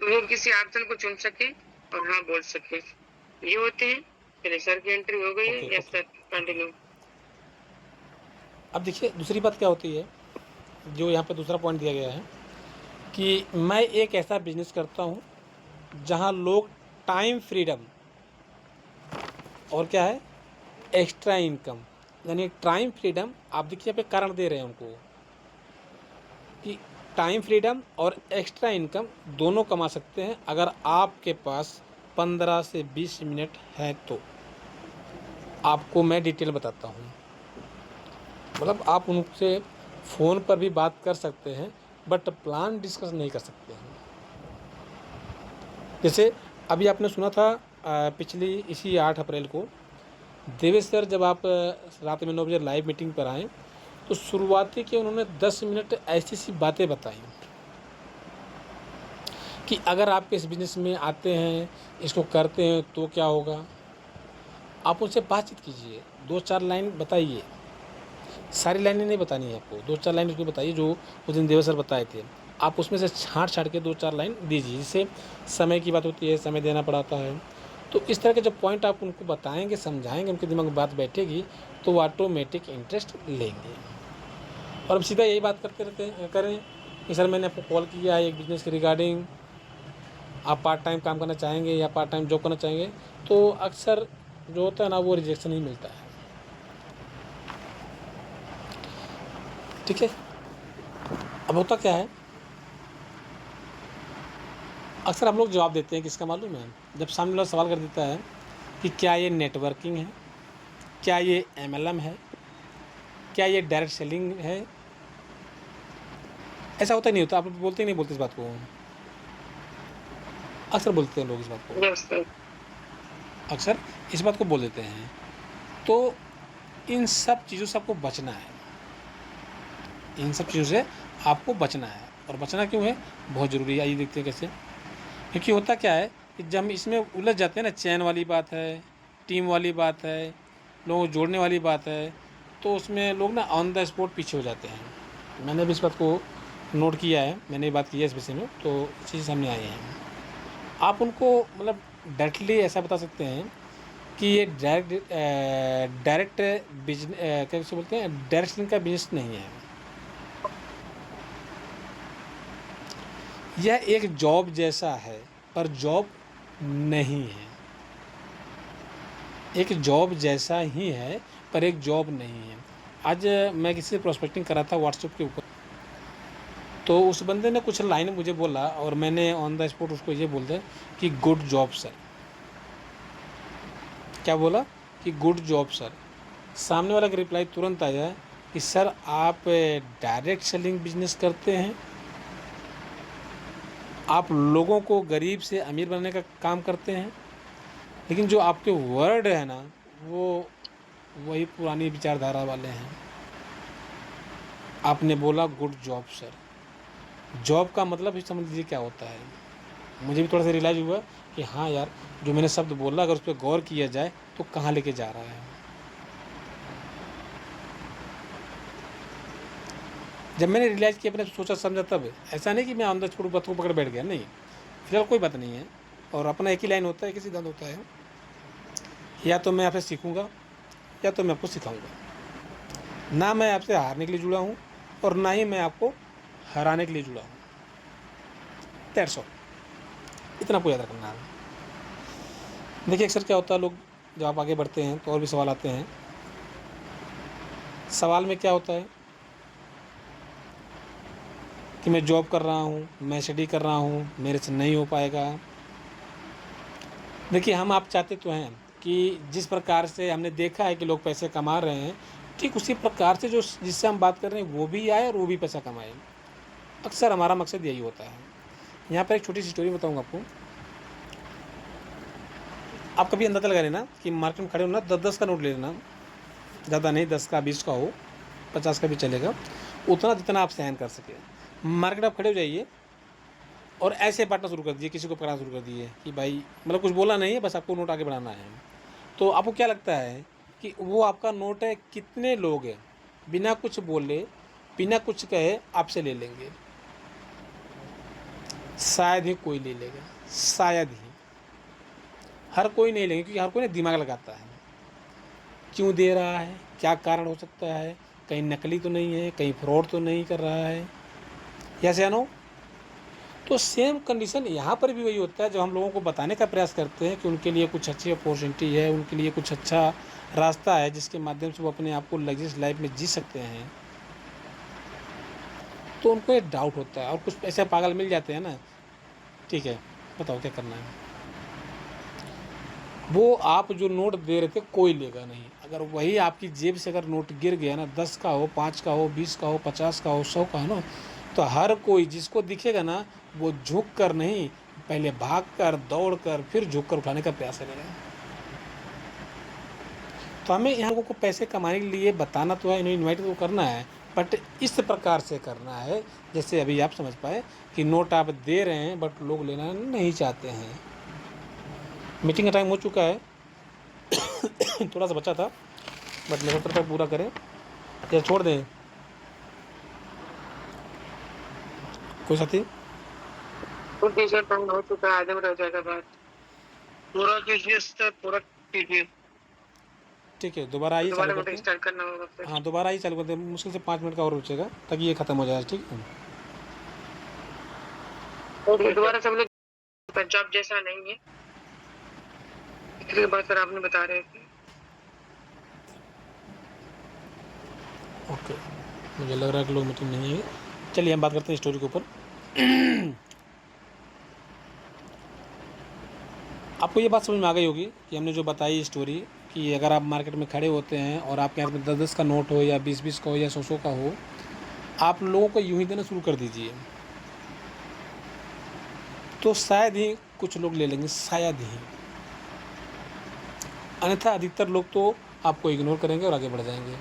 वो किसी ऑप्शन को चुन सके और हाँ बोल सके। ये होते हैं। चलिए सर की एंट्री हो गई है। Okay, yes okay. Sir, continue. अब देखिए दूसरी बात क्या होती है, जो यहाँ पे दूसरा पॉइंट दिया गया है कि मैं एक ऐसा बिज़नेस करता हूँ जहाँ लोग टाइम फ्रीडम और क्या है एक्स्ट्रा इनकम, यानी टाइम फ्रीडम आप देखिए यहाँ पे कारण दे रहे हैं उनको कि टाइम फ्रीडम और एक्स्ट्रा इनकम दोनों कमा सकते हैं अगर आपके पास 15 से 20 मिनट है तो। आपको मैं डिटेल बताता हूँ, मतलब आप उनसे फ़ोन पर भी बात कर सकते हैं बट प्लान डिस्कस नहीं कर सकते हैं। जैसे अभी आपने सुना था पिछली इसी 8 अप्रैल को देवेश सर जब आप रात में 9 बजे लाइव मीटिंग पर आए तो शुरुआती के उन्होंने 10 मिनट ऐसी सी बातें बताई कि अगर आप इस बिज़नेस में आते हैं, इसको करते हैं तो क्या होगा। आप उनसे बातचीत कीजिए, 2-4 लाइन बताइए, सारी लाइनें नहीं बतानी है आपको, 2-4 लाइन उसमें बताइए जो उस दिन देवेश सर बताए थे। आप उसमें से छाँट के 2-4 लाइन दीजिए, जिससे समय की बात होती है, समय देना पड़ता है। तो इस तरह के जब पॉइंट आप उनको बताएंगे, समझाएंगे, उनके दिमाग में बात बैठेगी तो वो ऑटोमेटिक इंटरेस्ट लेंगे। और हम सीधा यही बात करते रहते करें कि सर मैंने आपको कॉल किया है एक बिज़नेस के रिगार्डिंग, आप पार्ट टाइम काम करना चाहेंगे या पार्ट टाइम जॉब करना चाहेंगे, तो अक्सर जो होता है ना वो रिजेक्शन ही मिलता है। ठीक है। अब होता क्या है, अक्सर हम लोग जवाब देते हैं किसका मालूम है, जब सामने वाला सवाल कर देता है कि क्या ये नेटवर्किंग है, क्या ये MLM है, क्या ये डायरेक्ट सेलिंग है। ऐसा होता ही नहीं होता, आप बोलते ही नहीं बोलते इस बात को, अक्सर बोलते हैं लोग इस बात को, यस सर। अक्सर इस बात को बोल देते हैं। तो इन सब चीज़ों से आपको बचना है, इन सब चीज़ों से आपको बचना है। और बचना क्यों है, बहुत ज़रूरी है। आइए देखते हैं कैसे। क्योंकि होता क्या है कि जब हम इसमें उलझ जाते हैं ना, चैन वाली बात है, टीम वाली बात है, लोगों को जोड़ने वाली बात है, तो उसमें लोग ना ऑन द स्पॉट पीछे हो जाते हैं। मैंने भी इस बात को नोट किया है, मैंने बात की है इस विषय में, तो चीज़ सामने आई हैं। आप उनको मतलब डायरेक्टली ऐसा बता सकते हैं कि ये डायरेक्ट बिजनेस कैसे बोलते हैं, डायरेक्शन का बिजनेस नहीं है, यह एक जॉब जैसा है पर जॉब नहीं है। एक जॉब जैसा ही है पर एक जॉब नहीं है। आज मैं किसी से प्रोस्पेक्टिंग कर रहा था व्हाट्सएप के ऊपर, तो उस बंदे ने कुछ लाइन मुझे बोला और मैंने ऑन द स्पॉट उसको ये बोल दिया कि गुड जॉब सर। क्या बोला कि गुड जॉब सर। सामने वाला का रिप्लाई तुरंत आया कि सर आप डायरेक्ट सेलिंग बिजनेस करते हैं, आप लोगों को गरीब से अमीर बनने का काम करते हैं, लेकिन जो आपके वर्ड है ना वो वही पुरानी विचारधारा वाले हैं। आपने बोला गुड जॉब सर, जॉब का मतलब ही समझ लीजिए क्या होता है। मुझे भी थोड़ा सा रियलाइज़ हुआ कि हाँ यार, जो मैंने शब्द बोला अगर उस पर गौर किया जाए तो कहाँ लेके जा रहा है। जब मैंने रियलाइज़ किया, मैंने सोचा समझा, तब ऐसा नहीं कि मैं ऑन द स्पॉट बात को पकड़ बैठ गया, नहीं, फिलहाल कोई बात नहीं है। और अपना एक ही लाइन होता है, एक ही सिद्धांत होता है, या तो मैं आपसे सीखूंगा या तो मैं आपको सिखाऊंगा। ना मैं आपसे हारने के लिए जुड़ा हूँ और ना ही मैं आपको हराने के लिए जुड़ा हूँ। दैट्स ऑल, इतना आपको याद रखना है। देखिए अक्सर क्या होता है, लोग जब आप आगे बढ़ते हैं तो और भी सवाल आते हैं। सवाल में क्या होता है कि मैं जॉब कर रहा हूँ, मैं स्टडी कर रहा हूँ, मेरे से नहीं हो पाएगा। देखिए हम आप चाहते तो हैं कि जिस प्रकार से हमने देखा है कि लोग पैसे कमा रहे हैं, ठीक उसी प्रकार से जो जिससे हम बात कर रहे हैं वो भी आए और वो भी पैसा कमाए। अक्सर हमारा मकसद यही होता है। यहाँ पर एक छोटी सी स्टोरी बताऊँगा आपको। आप कभी अंदाज़ा लगा लेना कि मार्केट में खड़े हो ना, 10-10 का नोट ले लेना, ज़्यादा नहीं, 10 का 20 का हो, 50 का भी चलेगा, उतना जितना आप सहन कर सके। मार्केट आप खड़े हो जाइए और ऐसे बांटना शुरू कर दिए, किसी को पकड़ना शुरू कर दिए कि भाई, मतलब कुछ बोला नहीं है, बस आपको नोट आगे बढ़ाना है। तो आपको क्या लगता है कि वो आपका नोट है, कितने लोग हैं बिना कुछ बोले, बिना कुछ कहे आपसे ले लेंगे? शायद ही कोई ले लेगा, शायद ही। हर कोई नहीं लेंगे, क्योंकि हर कोई ना दिमाग लगाता है, क्यों दे रहा है, क्या कारण हो सकता है, कहीं नकली तो नहीं है, कहीं फ्रॉड तो नहीं कर रहा है, यस या नो। तो सेम कंडीशन यहाँ पर भी वही होता है, जब हम लोगों को बताने का प्रयास करते हैं कि उनके लिए कुछ अच्छी अपॉर्चुनिटी है, उनके लिए कुछ अच्छा रास्ता है जिसके माध्यम से वो अपने आप को लग्जरियस लाइफ में जी सकते हैं, तो उनको एक डाउट होता है। और कुछ ऐसे पागल मिल जाते हैं ना, ठीक है बताओ क्या करना है, वो आप जो नोट दे रहे थे कोई लेगा नहीं। अगर वही आपकी जेब से अगर नोट गिर गया ना, 10 का हो, 5 का हो, 20 का हो, 50 का हो, 100 का हो ना, तो हर कोई जिसको दिखेगा ना, वो झुक कर नहीं, पहले भाग कर, दौड़ कर, फिर झुक कर उठाने का प्रयास करेगा। तो हमें यहाँ लोगों को पैसे कमाने के लिए बताना तो है, इन्हें इन्वाइट तो करना है, बट इस प्रकार से करना है जैसे अभी आप समझ पाए कि नोट आप दे रहे हैं बट लोग लेना नहीं चाहते हैं। मीटिंग का टाइम हो चुका है, थोड़ा सा बचा था, बट मेरे तरफ पूरा करें या छोड़ दें कोई साथी? तो टीचर टाइम हो चुका है, आधे में रह जाएगा बात। पूरा कीजिए सर, पूरा कीजिए। ठीक है, दोबारा आइए चालू दोबारा करते मीटिंग हैं। स्टार्ट करना होगा फिर। हाँ दोबारा आइए चालू करते हैं, मुश्किल से 5 मिनट का और बचेगा ताकि ये ख़त्म हो जाए, ठीक है। तो दोबारा सब लोग, पंजाब जैसा नहीं है, इसलिए बात सर आपने बता रहे थे। ओके, मुझे लग रहा है कि लोग मीटिंग नहीं है। चलिए हम बात करते हैं स्टोरी के ऊपर। आपको ये बात समझ में आ गई होगी कि हमने जो बताई स्टोरी, कि अगर आप मार्केट में खड़े होते हैं और आपके हाथ में 10-10 का नोट हो या 20-20 का हो या 100-100 का हो, आप लोगों को यूँ ही देना शुरू कर दीजिए, तो शायद ही कुछ लोग ले लेंगे, शायद ही। अन्यथा अधिकतर लोग तो आपको इग्नोर करेंगे और आगे बढ़ जाएंगे।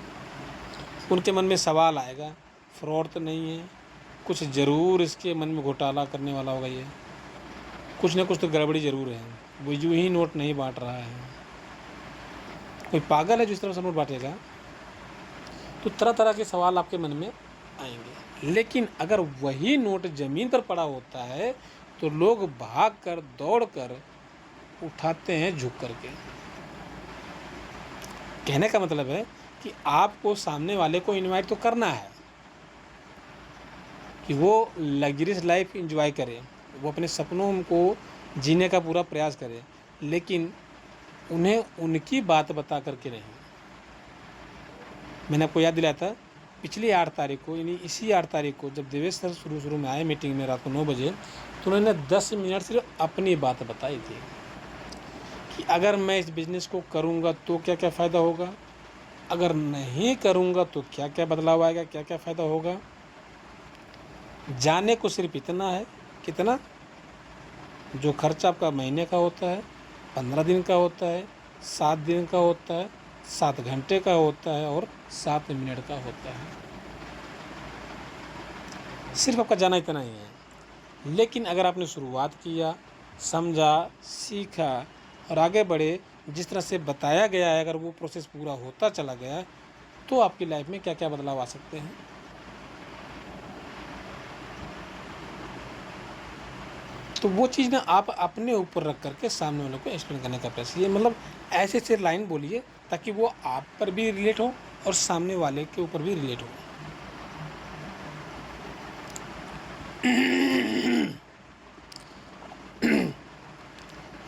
उनके मन में सवाल आएगा, फ्रॉड तो नहीं है, कुछ ज़रूर इसके मन में घोटाला करने वाला होगा, ये कुछ ना कुछ तो गड़बड़ी ज़रूर है, वो यूँ ही नोट नहीं बांट रहा है, कोई पागल है जो इस तरह से नोट बांटेगा। तो तरह तरह के सवाल आपके मन में आएंगे। लेकिन अगर वही नोट ज़मीन पर पड़ा होता है तो लोग भाग कर, दौड़ कर उठाते हैं झुक करके। कहने का मतलब है कि आपको सामने वाले को इनवाइट तो करना है कि वो लग्जरियस लाइफ एंजॉय करे, वो अपने सपनों को जीने का पूरा प्रयास करे, लेकिन उन्हें उनकी बात बता करके नहीं। मैंने आपको याद दिलाया था पिछली 8 तारीख को, यानी इसी 8 तारीख को जब देवेश सर शुरू में आए मीटिंग में रात को 9 बजे, तो उन्होंने 10 मिनट सिर्फ अपनी बात बताई थी कि अगर मैं इस बिज़नेस को करूँगा तो क्या क्या फ़ायदा होगा, अगर नहीं करूँगा तो क्या क्या बदलाव आएगा, क्या क्या फ़ायदा होगा। जाने को सिर्फ इतना है, कितना, जो खर्चा आपका महीने का होता है, 15 दिन का होता है, 7 दिन का होता है, 7 घंटे का होता है और 7 मिनट का होता है। सिर्फ आपका जाना इतना ही है। लेकिन अगर आपने शुरुआत किया, समझा, सीखा और आगे बढ़े, जिस तरह से बताया गया है, अगर वो प्रोसेस पूरा होता चला गया, तो आपकी लाइफ में क्या क्या बदलाव आ सकते हैं। तो वो चीज़ ना आप अपने ऊपर रख करके सामने वालों को एक्सप्लेन करने का प्रयास कीजिए। मतलब ऐसे ऐसे लाइन बोलिए ताकि वो आप पर भी रिलेट हो और सामने वाले के ऊपर भी रिलेट हो।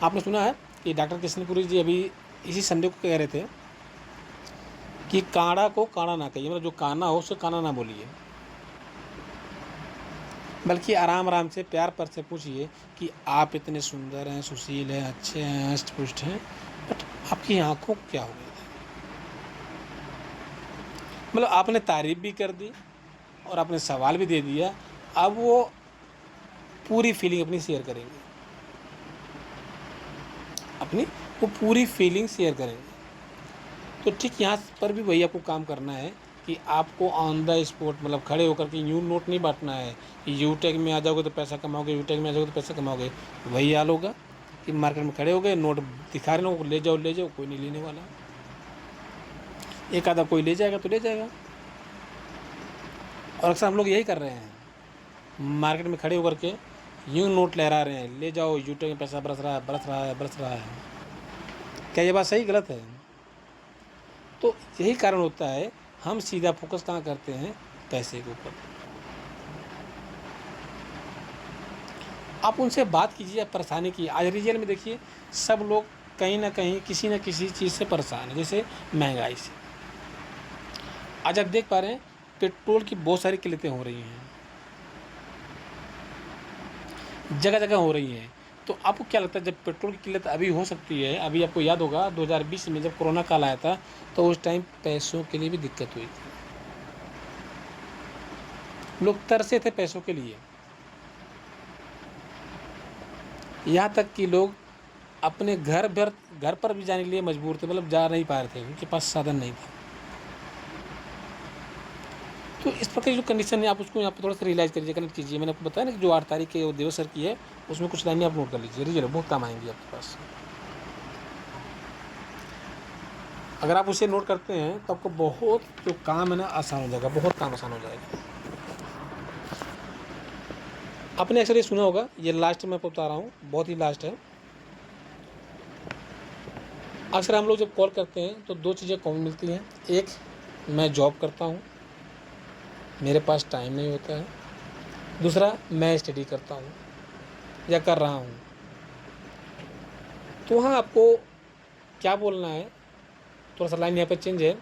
आपने सुना है कि डॉक्टर कृष्णपुरी जी अभी इसी संडे को कह रहे थे कि काढ़ा को काढ़ा ना कहिए, मतलब जो काना हो उसे काना ना बोलिए, बल्कि आराम आराम से प्यार पर से पूछिए कि आप इतने सुंदर हैं, सुशील हैं, अच्छे हैं, हष्ट पुष्ट हैं, बट आपकी आंखों को क्या हो गया। मतलब आपने तारीफ भी कर दी और आपने सवाल भी दे दिया, अब वो पूरी फीलिंग अपनी शेयर करेंगे, अपनी वो पूरी फीलिंग शेयर करेंगे। तो ठीक यहाँ पर भी वही आपको काम करना है कि आपको ऑन द स्पॉट, मतलब खड़े होकर के यूँ नोट नहीं बांटना है कि यूटेक में आ जाओगे तो पैसा कमाओगे, यूटेक में आ जाओगे तो पैसा कमाओगे। वही हाल होगा कि मार्केट में खड़े हो गए, नोट दिखा रहे हो, ले जाओ ले जाओ, कोई नहीं लेने वाला। एक आधा कोई ले जाएगा तो ले जाएगा। और अक्सर हम लोग यही कर रहे हैं, मार्केट में खड़े होकर के यूँ नोट लहरा रहे हैं, ले जाओ यूट्यूब में पैसा बरस रहा है, बरस रहा है, बरस रहा है। क्या ये बात सही गलत है? तो यही कारण होता है, हम सीधा फोकस कहाँ करते हैं? पैसे के ऊपर। आप उनसे बात कीजिए, परेशानी की। आज रीजन में देखिए सब लोग कहीं ना कहीं किसी न किसी चीज़ से परेशान है, जैसे महंगाई से। आज आप देख पा रहे हैं पेट्रोल की बहुत सारी किल्लतें हो रही हैं, जगह जगह हो रही हैं। तो आपको क्या लगता है जब पेट्रोल की किल्लत अभी हो सकती है? अभी आपको याद होगा 2020 में जब कोरोना काल आया था, तो उस टाइम पैसों के लिए भी दिक्कत हुई थी, लोग तरसे थे पैसों के लिए। यहाँ तक कि लोग अपने घर पर भी जाने के लिए मजबूर थे, मतलब जा नहीं पा रहे थे, उनके पास साधन नहीं था। तो इस प्रकार की जो कंडीशन है, आप उसको यहाँ पर थोड़ा सा रियलाइज़ करिए, कनेक्ट कीजिए। मैंने आपको बताया ना कि जो 8 तारीख के देव सर की है, उसमें कुछ लाइनें आप नोट कर लीजिए, रीजन बहुत काम आएंगी आपके पास। अगर आप उसे नोट करते हैं तो आपको बहुत जो काम है ना आसान हो जाएगा, बहुत काम आसान हो जाएगा। आपने अक्सर ये सुना होगा, ये लास्ट में आपको बता रहा हूँ, बहुत ही लास्ट है। अक्सर हम लोग जब कॉल करते हैं तो 2 चीज़ें कॉमन मिलती हैं। एक, मैं जॉब करता हूँ, मेरे पास टाइम नहीं होता है। दूसरा, मैं स्टडी करता हूँ या कर रहा हूँ। तो वहाँ आपको क्या बोलना है, थोड़ा सा लाइन यहाँ पे चेंज है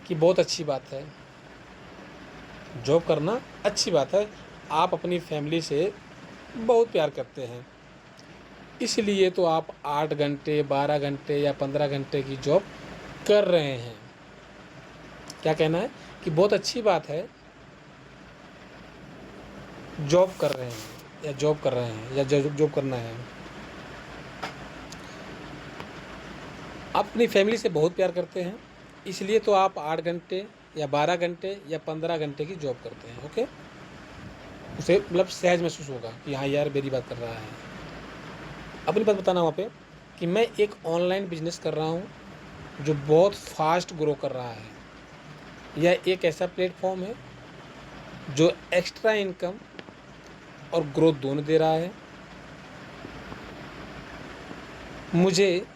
कि बहुत अच्छी बात है, जॉब करना अच्छी बात है, आप अपनी फैमिली से बहुत प्यार करते हैं, इसलिए तो आप 8 घंटे 12 घंटे या 15 घंटे की जॉब कर रहे हैं। क्या कहना है कि बहुत अच्छी बात है, जॉब कर रहे हैं या जॉब कर रहे हैं या जॉब करना है। आप अपनी फैमिली से बहुत प्यार करते हैं, इसलिए तो आप 8 घंटे या 12 घंटे या 15 घंटे की जॉब करते हैं। ओके, उसे मतलब सहज महसूस होगा कि हाँ यार मेरी बात कर रहा है। अपनी बात बताना वहाँ पे कि मैं एक ऑनलाइन बिजनेस कर रहा हूँ जो बहुत फास्ट ग्रो कर रहा है। यह एक ऐसा प्लेटफॉर्म है जो एक्स्ट्रा इनकम और ग्रोथ दोनों दे रहा है। मुझे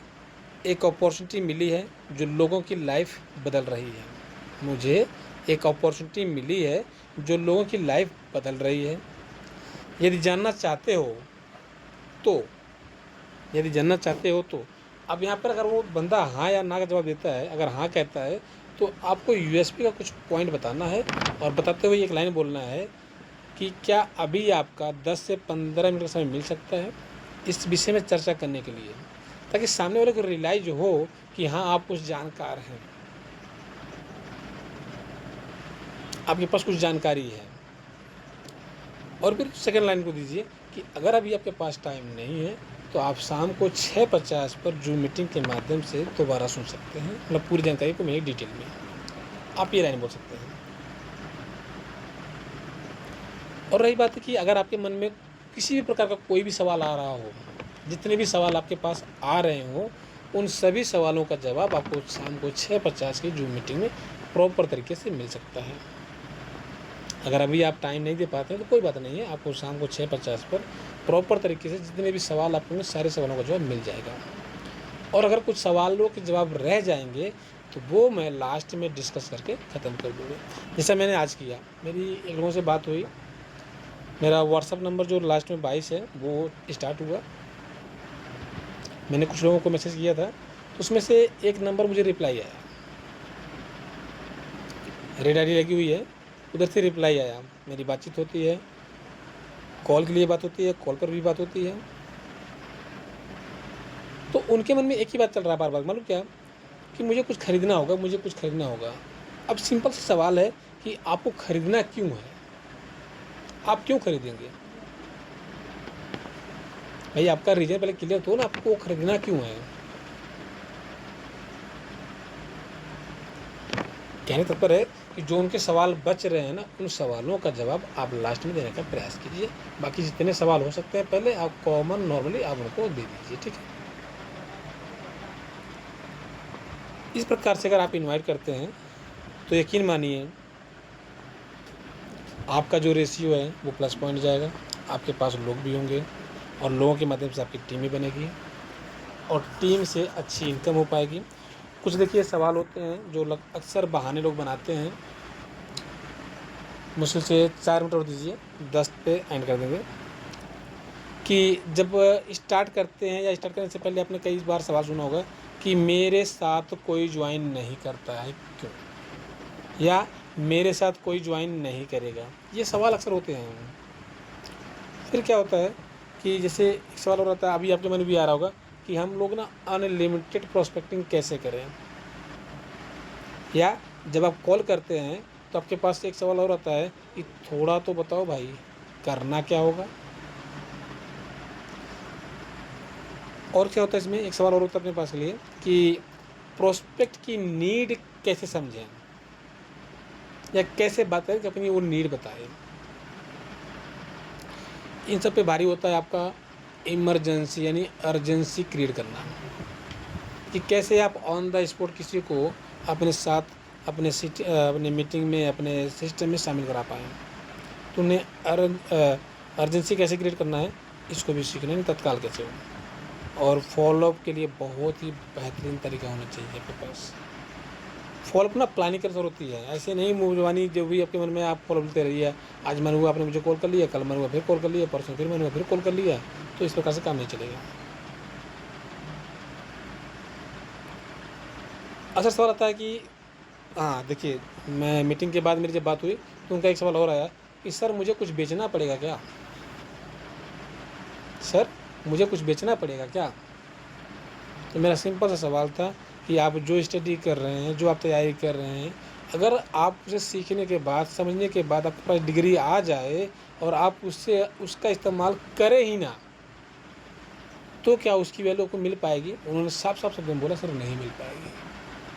एक अपॉर्चुनिटी मिली है जो लोगों की लाइफ बदल रही है। मुझे एक अपॉर्चुनिटी मिली है जो लोगों की लाइफ बदल रही है। यदि जानना चाहते हो तो अब यहाँ पर अगर वो बंदा हाँ या ना का जवाब देता है, अगर हाँ कहता है तो आपको यूएसपी का कुछ पॉइंट बताना है और बताते हुए एक लाइन बोलना है कि क्या अभी आपका 10 से 15 मिनट का समय मिल सकता है इस विषय में चर्चा करने के लिए, ताकि सामने वाले को रियलाइज हो कि हाँ आप कुछ जानकार हैं, आपके पास कुछ जानकारी है। और फिर सेकंड लाइन को दीजिए कि अगर अभी आपके पास टाइम नहीं है तो आप शाम को 6:50 पर जूम मीटिंग के माध्यम से दोबारा सुन सकते हैं, मतलब पूरी जानकारी को मेरी डिटेल में आप ये लाइन बोल सकते हैं। और रही बात है कि अगर आपके मन में किसी भी प्रकार का कोई भी सवाल आ रहा हो, जितने भी सवाल आपके पास आ रहे हो, उन सभी सवालों का जवाब आपको शाम को 6:50 की जूम मीटिंग में प्रॉपर तरीके से मिल सकता है। अगर अभी आप टाइम नहीं दे पाते हैं तो कोई बात नहीं है, आपको शाम को 6:50 पर प्रॉपर तरीके से जितने भी सवाल आपको होंगे सारे सवालों का जवाब मिल जाएगा। और अगर कुछ सवालों के जवाब रह जाएंगे तो वो मैं लास्ट में डिस्कस करके ख़त्म कर दूँगा, जैसा मैंने आज किया। मेरी एक लोगों से बात हुई, मेरा व्हाट्सअप नंबर जो लास्ट में 22 है वो स्टार्ट हुआ। मैंने कुछ लोगों को मैसेज किया था तो उसमें से एक नंबर मुझे रिप्लाई आया, रेड आईडी लगी हुई है, उधर से रिप्लाई आया। मेरी बातचीत होती है, कॉल के लिए बात होती है, कॉल पर भी बात होती है। तो उनके मन में एक ही बात चल रहा है बार बार, मालूम क्या, कि मुझे कुछ खरीदना होगा, मुझे कुछ खरीदना होगा। अब सिंपल सा सवाल है कि आपको खरीदना क्यों है, आप क्यों खरीदेंगे भाई? आपका रीजन पहले क्लियर तो ना, आपको खरीदना क्यों है। कहने तत्पर है कि जो उनके सवाल बच रहे हैं ना, उन सवालों का जवाब आप लास्ट में देने का प्रयास कीजिए। बाकी जितने सवाल हो सकते हैं पहले आप कॉमन नॉर्मली आप उनको दे दीजिए, ठीक है। इस प्रकार से अगर आप इनवाइट करते हैं तो यकीन मानिए आपका जो रेशियो है वो प्लस पॉइंट जाएगा, आपके पास लोग भी होंगे और लोगों के माध्यम से आपकी टीम भी बनेगी और टीम से अच्छी इनकम हो पाएगी। कुछ देखिए सवाल होते हैं जो अक्सर बहाने लोग बनाते हैं। मुश्किल से 4 मिनट और दीजिए, 10 पे एंड कर देंगे। कि जब स्टार्ट करते हैं या स्टार्ट करने से पहले आपने कई बार सवाल सुना होगा कि मेरे साथ कोई ज्वाइन नहीं करता है क्यों, या मेरे साथ कोई ज्वाइन नहीं करेगा। ये सवाल अक्सर होते हैं। फिर क्या होता है कि जैसे एक सवाल हो रहा था, अभी आपके मन में भी आ रहा होगा कि हम लोग ना अनलिमिटेड प्रोस्पेक्टिंग कैसे करें, या जब आप कॉल करते हैं तो आपके पास एक सवाल और आता है कि थोड़ा तो बताओ भाई करना क्या होगा। और क्या होता है इसमें, एक सवाल और होता है अपने पास के लिए कि प्रोस्पेक्ट की नीड कैसे समझें या कैसे बात करें कि अपनी वो नीड बताएं। इन सब पे भारी होता है आपका इमरजेंसी यानी अर्जेंसी क्रिएट करना, कि कैसे आप ऑन द स्पॉट किसी को अपने साथ अपने मीटिंग में अपने सिस्टम में शामिल करा पाएँ। तो उन्हें अर्जेंसी कैसे क्रिएट करना है इसको भी सीखना है, तत्काल कैसे हो। और फॉलोअप के लिए बहुत ही बेहतरीन तरीका होना चाहिए आपके पास। फॉलोअप ना प्लानिंग कर होती है, ऐसे नहीं मुँह जबानी जो भी आपके मन में आप फॉलो लेते रहिए। आज मन हुआ आपने मुझे कॉल कर लिया, कल मन हुआ फिर कॉल कर लिया, परसों फिर मन हुआ फिर कॉल कर लिया, तो इस प्रकार से काम नहीं चलेगा। अच्छा सवाल आता है कि हाँ देखिए, मैं मीटिंग के बाद मेरी जब बात हुई तो उनका एक सवाल और आया कि सर मुझे कुछ बेचना पड़ेगा क्या, सर मुझे कुछ बेचना पड़ेगा क्या। तो मेरा सिंपल सा सवाल था कि आप जो स्टडी कर रहे हैं, जो आप तैयारी कर रहे हैं, अगर आप उसे सीखने के बाद, समझने के बाद आपके पास डिग्री आ जाए और आप उससे उसका इस्तेमाल करें ही ना, तो क्या उसकी वैल्यू आपको मिल पाएगी। उन्होंने साफ साफ शब्दों में बोला सर नहीं मिल पाएगी।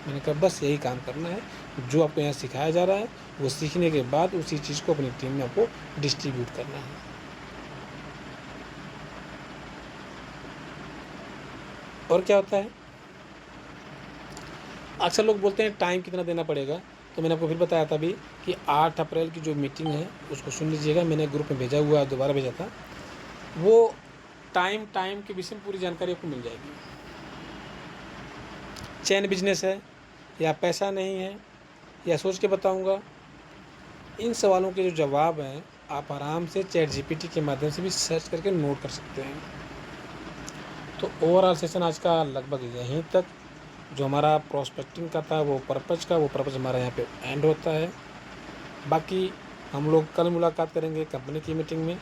मैंने कहा बस यही काम करना है, जो आपको यहाँ सिखाया जा रहा है वो सीखने के बाद उसी चीज़ को अपनी टीम में आपको डिस्ट्रीब्यूट करना है। और क्या होता है, अक्सर लोग बोलते हैं टाइम कितना देना पड़ेगा, तो मैंने आपको फिर बताया था अभी कि 8 अप्रैल की जो मीटिंग है उसको सुन लीजिएगा। मैंने ग्रुप में भेजा हुआ, दोबारा भेजा था। वो टाइम के विषय में पूरी जानकारी आपको मिल जाएगी। चैन बिजनेस है या पैसा नहीं है या सोच के बताऊंगा, इन सवालों के जो जवाब हैं आप आराम से चैट जीपीटी के माध्यम से भी सर्च करके नोट कर सकते हैं। तो ओवरऑल सेशन आज का लगभग यहीं तक। जो हमारा प्रोस्पेक्टिंग का था वो पर्पज़ हमारा यहाँ पे एंड होता है। बाकी हम लोग कल मुलाकात करेंगे कंपनी की मीटिंग में,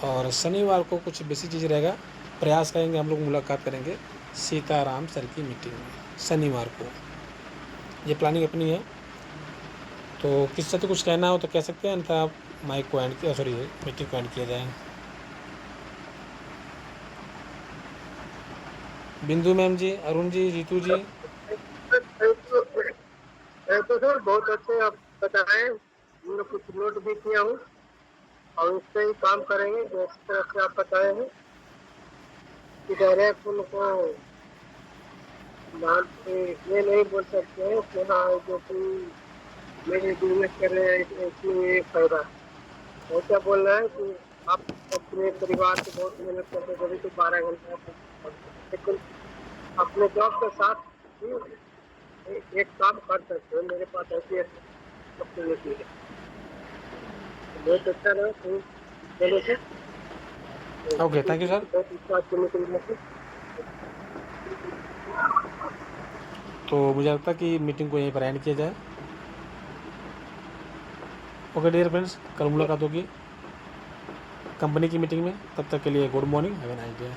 और शनिवार को कुछ बेसिक चीज़ रहेगा, प्रयास करेंगे हम लोग मुलाकात करेंगे सीताराम सर की मीटिंग में शनिवार को। ये प्लानिंग अपनी है। तो किससे तो कुछ कहना हो तो कह सकते हैं, अन्यथा आप माइक को एंड किया, सॉरी मीटिंग को एंड किया जाए। बिंदु मैम जी, अरुण जी, जीतू जी। तो सर बहुत अच्छे आप बताएं, हमने कुछ नोट भी किया हूँ और उस पर ही काम करेंगे जिस तरह से आप बताए हैं कि डायरेक्ट उनको मान ये नहीं बोल सकते हैं कि हाँ जो कि मेरे बिजनेस कर रहे हैं इसमें ये फायदा है। क्या बोल रहा है कि आप अपने परिवार से बहुत मेहनत करते हैं, कभी तो 12 घंटा, लेकिन अपने जॉब के साथ भी एक काम कर सकते हैं। मेरे पास ऐसी अपॉर्चुनिटी है, बहुत अच्छा रहा। चलो sir, okay, thank you sir. बहुत अच्छा अपॉर्चुनिटी। तो मुझे लगता है कि मीटिंग को यहीं पर एंड किया जाए। ओके डियर फ्रेंड्स, कल मुलाकात होगी कंपनी की मीटिंग में। तब तक के लिए good morning, have a nice day.